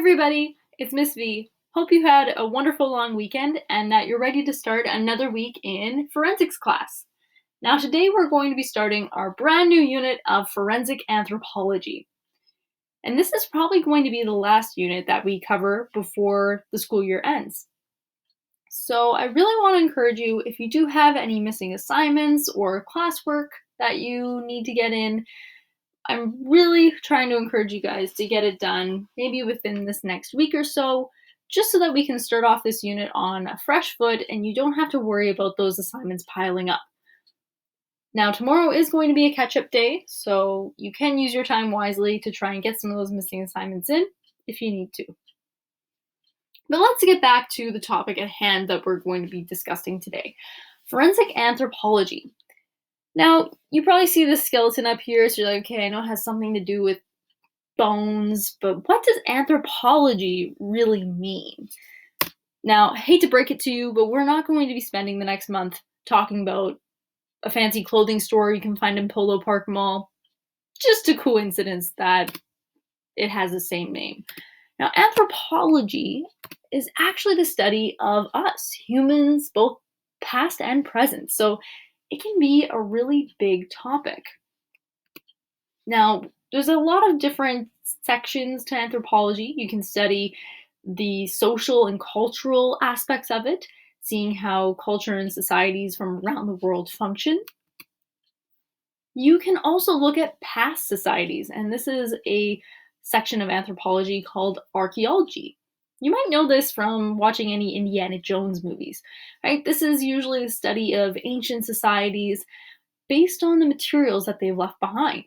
everybody, it's Miss V. Hope you had a wonderful long weekend and that you're ready to start another week in forensics class. Now today we're going to be starting our brand new unit of forensic anthropology. And this is probably going to be the last unit that we cover before the school year ends. So I really want to encourage you, if you do have any missing assignments or classwork that you need to get in, I'm really trying to encourage you guys to get it done maybe within this next week or so, just so that we can start off this unit on a fresh foot and you don't have to worry about those assignments piling up. Now, tomorrow is going to be a catch-up day, so you can use your time wisely to try and get some of those missing assignments in if you need to. But let's get back to the topic at hand that we're going to be discussing today, forensic anthropology. Now, you probably see the skeleton up here, so you're like, okay, I know it has something to do with bones, but what does anthropology really mean? Now, I hate to break it to you, but we're not going to be spending the next month talking about a fancy clothing store you can find in Polo Park Mall. Just a coincidence that it has the same name. Now, anthropology is actually the study of us, humans, both past and present. So it can be a really big topic. Now, there's a lot of different sections to anthropology. You can study the social and cultural aspects of it, seeing how culture and societies from around the world function. You can also look at past societies, and this is a section of anthropology called archaeology. You might know this from watching any Indiana Jones movies, right? This is usually the study of ancient societies based on the materials that they've left behind.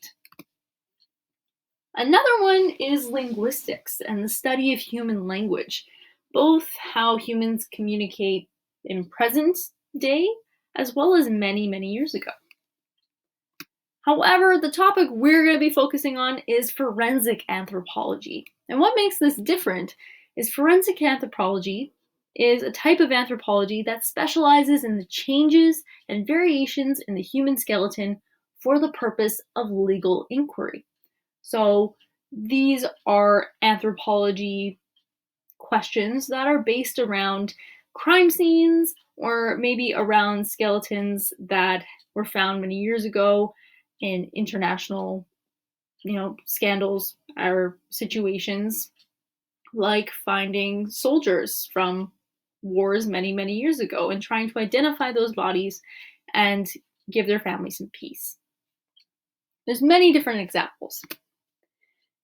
Another one is linguistics and the study of human language, both how humans communicate in present day as well as many, many years ago. However, the topic we're going to be focusing on is forensic anthropology. And what makes this different is forensic anthropology is a type of anthropology that specializes in the changes and variations in the human skeleton for the purpose of legal inquiry. So these are anthropology questions that are based around crime scenes or maybe around skeletons that were found many years ago in international, scandals or situations, like finding soldiers from wars many, many years ago and trying to identify those bodies and give their families some peace. There's many different examples.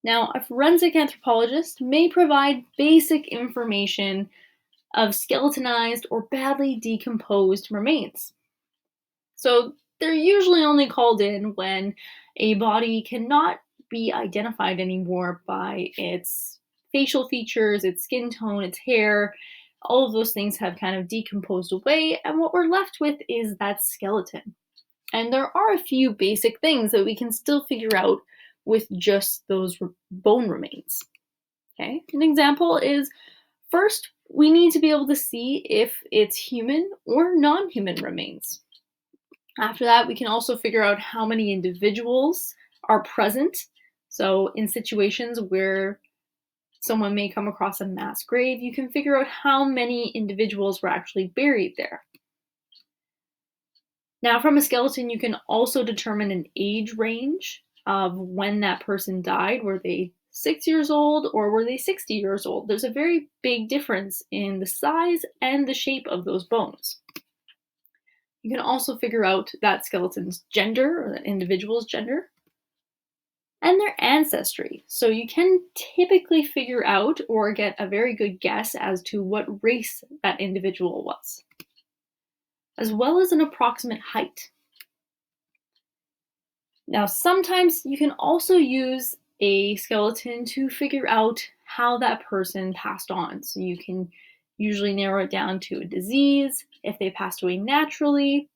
Now, a forensic anthropologist may provide basic information of skeletonized or badly decomposed remains. So they're usually only called in when a body cannot be identified anymore by its facial features, its skin tone, its hair. All of those things have kind of decomposed away, and what we're left with is that skeleton. And there are a few basic things that we can still figure out with just those bone remains. Okay, an example is, first, we need to be able to see if it's human or non-human remains. After that, we can also figure out how many individuals are present. So in situations where someone may come across a mass grave, you can figure out how many individuals were actually buried there. Now, from a skeleton, you can also determine an age range of when that person died. Were they 6 years old or were they 60 years old? There's a very big difference in the size and the shape of those bones. You can also figure out that skeleton's gender, or that individual's gender, and their ancestry. So you can typically figure out or get a very good guess as to what race that individual was, as well as an approximate height. Now, sometimes you can also use a skeleton to figure out how that person passed on. So you can usually narrow it down to a disease, if they passed away naturally,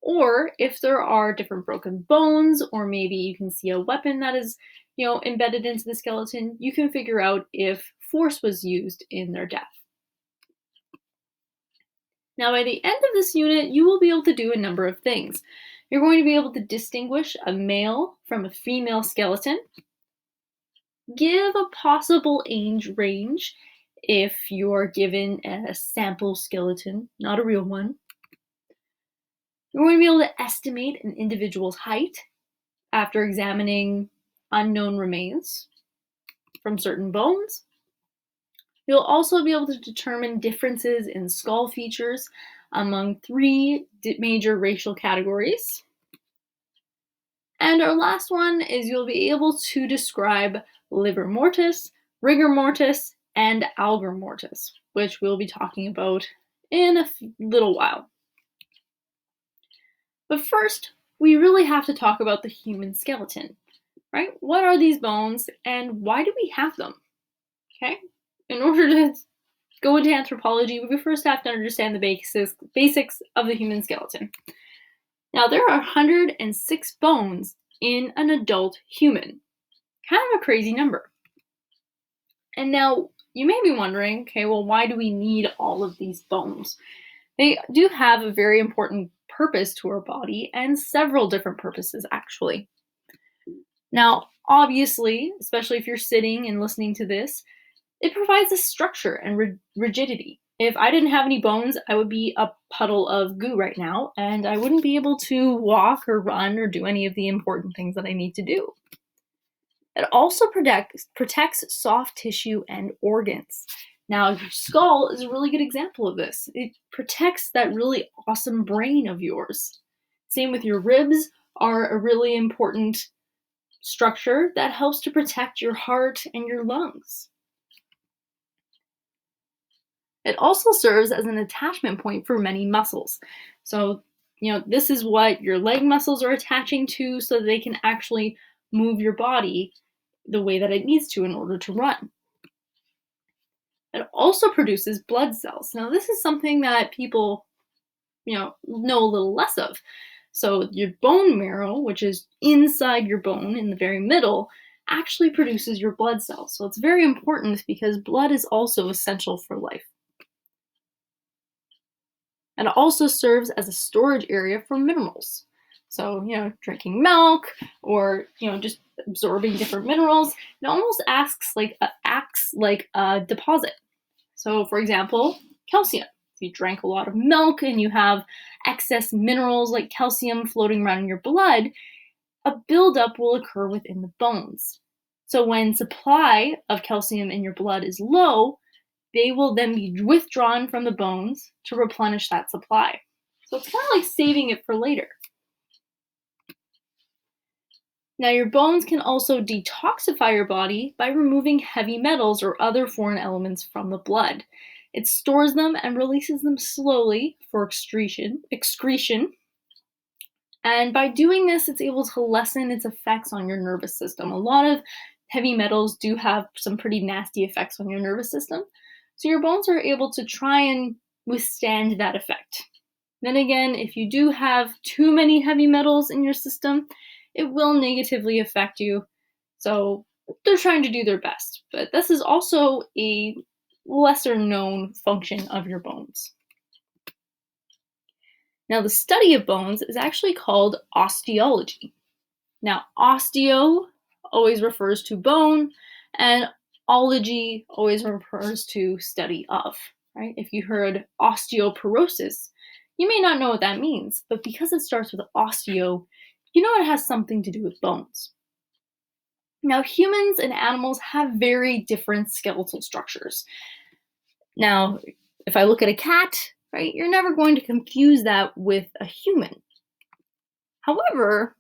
or if there are different broken bones, or maybe you can see a weapon that is, embedded into the skeleton, you can figure out if force was used in their death. Now, by the end of this unit, you will be able to do a number of things. You're going to be able to distinguish a male from a female skeleton. give a possible age range if you're given a sample skeleton, not a real one. You're going to be able to estimate an individual's height after examining unknown remains from certain bones. You'll also be able to determine differences in skull features among three major racial categories. And our last one is you'll be able to describe livor mortis, rigor mortis, and algor mortis, which we'll be talking about in a little while. But first, we really have to talk about the human skeleton, right? What are these bones and why do we have them? Okay? In order to go into anthropology, we first have to understand the basics of the human skeleton. Now, there are 106 bones in an adult human. Kind of a crazy number. And now, you may be wondering, okay, well, why do we need all of these bones? They do have a very important purpose to our body, and several different purposes, actually. Now, obviously, especially if you're sitting and listening to this, it provides a structure and rigidity. If I didn't have any bones, I would be a puddle of goo right now, and I wouldn't be able to walk or run or do any of the important things that I need to do. It also protects soft tissue and organs. Now, your skull is a really good example of this. It protects that really awesome brain of yours. Same with your ribs are a really important structure that helps to protect your heart and your lungs. It also serves as an attachment point for many muscles. So, this is what your leg muscles are attaching to so they can actually move your body the way that it needs to in order to run. It also produces blood cells. Now, this is something that people, know a little less of. So your bone marrow, which is inside your bone in the very middle, actually produces your blood cells. So it's very important because blood is also essential for life. And it also serves as a storage area for minerals. So, drinking milk or, just absorbing different minerals, it almost acts like a deposit. So, for example, calcium. If you drank a lot of milk and you have excess minerals like calcium floating around in your blood, a buildup will occur within the bones. So when supply of calcium in your blood is low, they will then be withdrawn from the bones to replenish that supply. So it's kind of like saving it for later. Now, your bones can also detoxify your body by removing heavy metals or other foreign elements from the blood. It stores them and releases them slowly for excretion. And by doing this, it's able to lessen its effects on your nervous system. A lot of heavy metals do have some pretty nasty effects on your nervous system. So your bones are able to try and withstand that effect. Then again, if you do have too many heavy metals in your system, it will negatively affect you. So they're trying to do their best. But this is also a lesser known function of your bones. Now, the study of bones is actually called osteology. Now, osteo always refers to bone, and ology always refers to study of, right? If you heard osteoporosis, you may not know what that means, but because it starts with osteo, it has something to do with bones. Now, humans and animals have very different skeletal structures. Now, if I look at a cat, right, you're never going to confuse that with a human. However,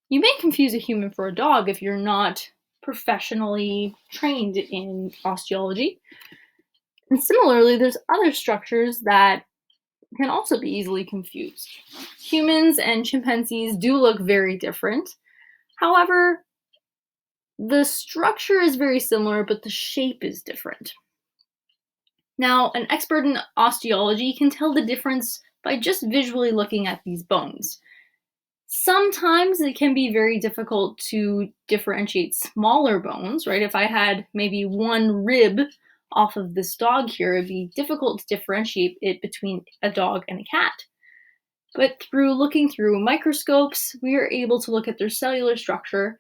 you may confuse a human for a dog if you're not professionally trained in osteology. And similarly, there's other structures that can also be easily confused. Humans and chimpanzees do look very different. However, the structure is very similar, but the shape is different. Now, an expert in osteology can tell the difference by just visually looking at these bones. Sometimes it can be very difficult to differentiate smaller bones, right? If I had maybe one rib off of this dog here, it'd be difficult to differentiate it between a dog and a cat. But through looking through microscopes, we are able to look at their cellular structure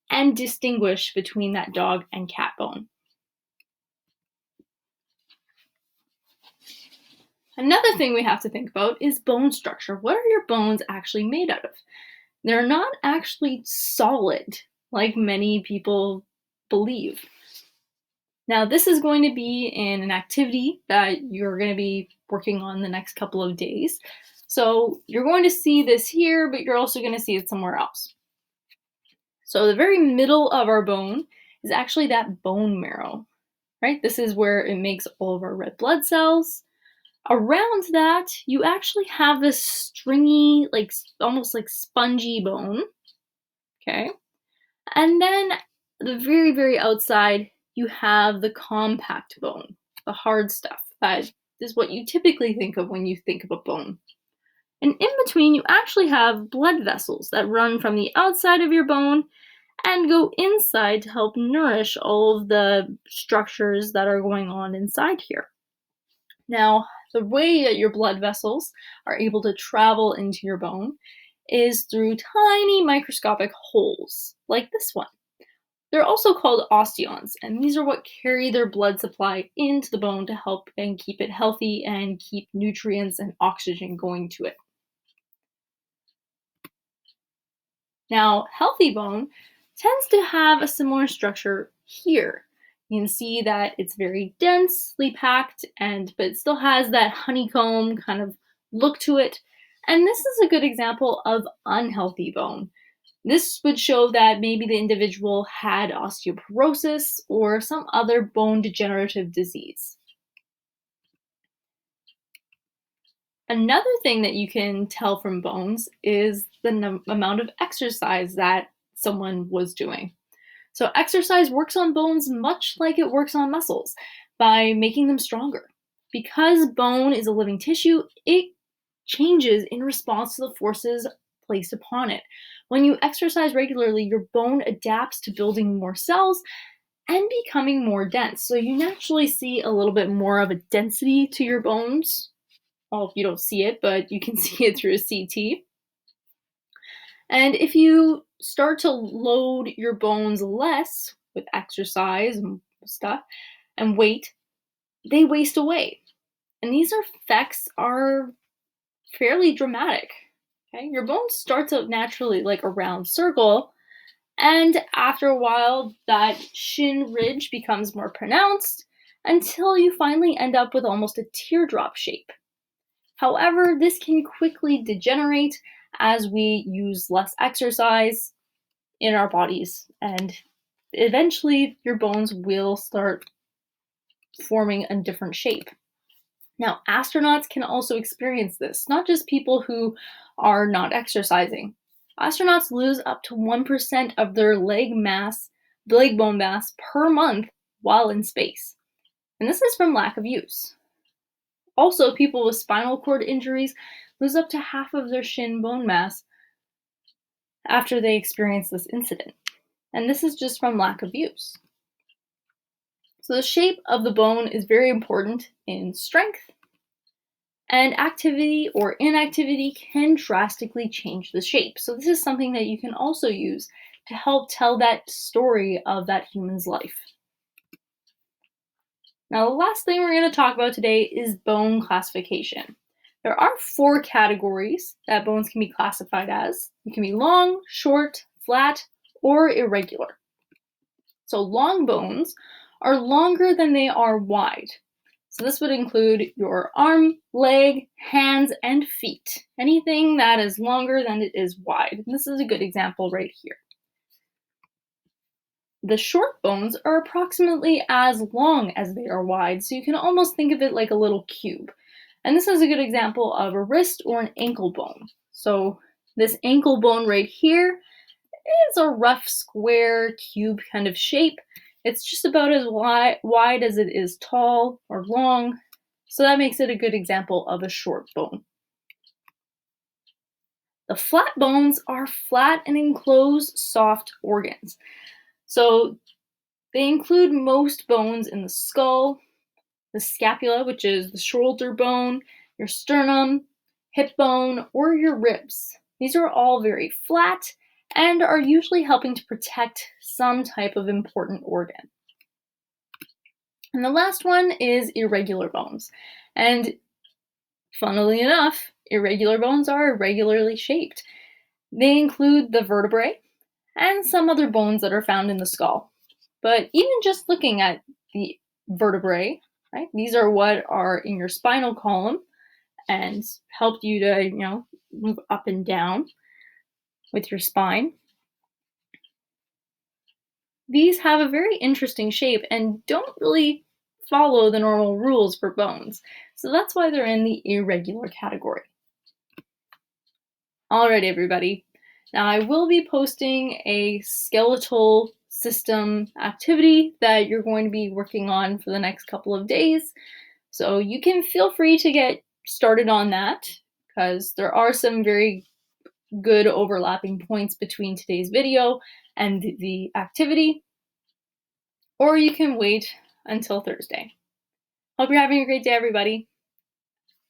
and distinguish between that dog and cat bone. Another thing we have to think about is bone structure. What are your bones actually made out of? They're not actually solid like many people believe. Now, this is going to be in an activity that you're going to be working on the next couple of days. So you're going to see this here, but you're also going to see it somewhere else. So the very middle of our bone is actually that bone marrow, right? This is where it makes all of our red blood cells. Around that, you actually have this stringy, like almost like spongy bone, okay? And then the very, very outside, you have the compact bone, the hard stuff. That is what you typically think of when you think of a bone. And in between, you actually have blood vessels that run from the outside of your bone and go inside to help nourish all of the structures that are going on inside here. Now, the way that your blood vessels are able to travel into your bone is through tiny microscopic holes, like this one. They're also called osteons, and these are what carry their blood supply into the bone to help and keep it healthy and keep nutrients and oxygen going to it. Now, healthy bone tends to have a similar structure here. You can see that it's very densely packed, but it still has that honeycomb kind of look to it. And this is a good example of unhealthy bone. This would show that maybe the individual had osteoporosis or some other bone degenerative disease. Another thing that you can tell from bones is the amount of exercise that someone was doing. So exercise works on bones much like it works on muscles by making them stronger. Because bone is a living tissue, it changes in response to the forces placed upon it. When you exercise regularly, your bone adapts to building more cells and becoming more dense. So you naturally see a little bit more of a density to your bones. Well, you don't see it, but you can see it through a CT. And if you start to load your bones less with exercise and stuff and weight, they waste away. And these effects are fairly dramatic. Okay? Your bone starts out naturally like a round circle, and after a while, that shin ridge becomes more pronounced until you finally end up with almost a teardrop shape. However, this can quickly degenerate as we use less exercise in our bodies, and eventually your bones will start forming a different shape. Now, astronauts can also experience this, not just people who are not exercising. Astronauts lose up to 1% of their leg bone mass per month while in space. And this is from lack of use. Also, people with spinal cord injuries lose up to half of their shin bone mass after they experience this incident. And this is just from lack of use. So the shape of the bone is very important in strength, and activity or inactivity can drastically change the shape. So this is something that you can also use to help tell that story of that human's life. Now, the last thing we're going to talk about today is bone classification. There are 4 categories that bones can be classified as. It can be long, short, flat, or irregular. So long bones are longer than they are wide. So this would include your arm, leg, hands, and feet. Anything that is longer than it is wide. And this is a good example right here. The short bones are approximately as long as they are wide, so you can almost think of it like a little cube. And this is a good example of a wrist or an ankle bone. So this ankle bone right here is a rough square cube kind of shape. It's just about as wide as it is tall or long, so that makes it a good example of a short bone. The flat bones are flat and enclose soft organs. So they include most bones in the skull, the scapula, which is the shoulder bone, your sternum, hip bone, or your ribs. These are all very flat and are usually helping to protect some type of important organ. And the last one is irregular bones. And funnily enough, irregular bones are irregularly shaped. They include the vertebrae and some other bones that are found in the skull. But even just looking at the vertebrae, right, these are what are in your spinal column and help you to, move up and down with your spine. These have a very interesting shape and don't really follow the normal rules for bones. So that's why they're in the irregular category. All right, everybody. Now I will be posting a skeletal system activity that you're going to be working on for the next couple of days. So you can feel free to get started on that because there are some very good overlapping points between today's video and the activity. Or you can wait until Thursday. Hope you're having a great day, everybody.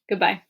Goodbye.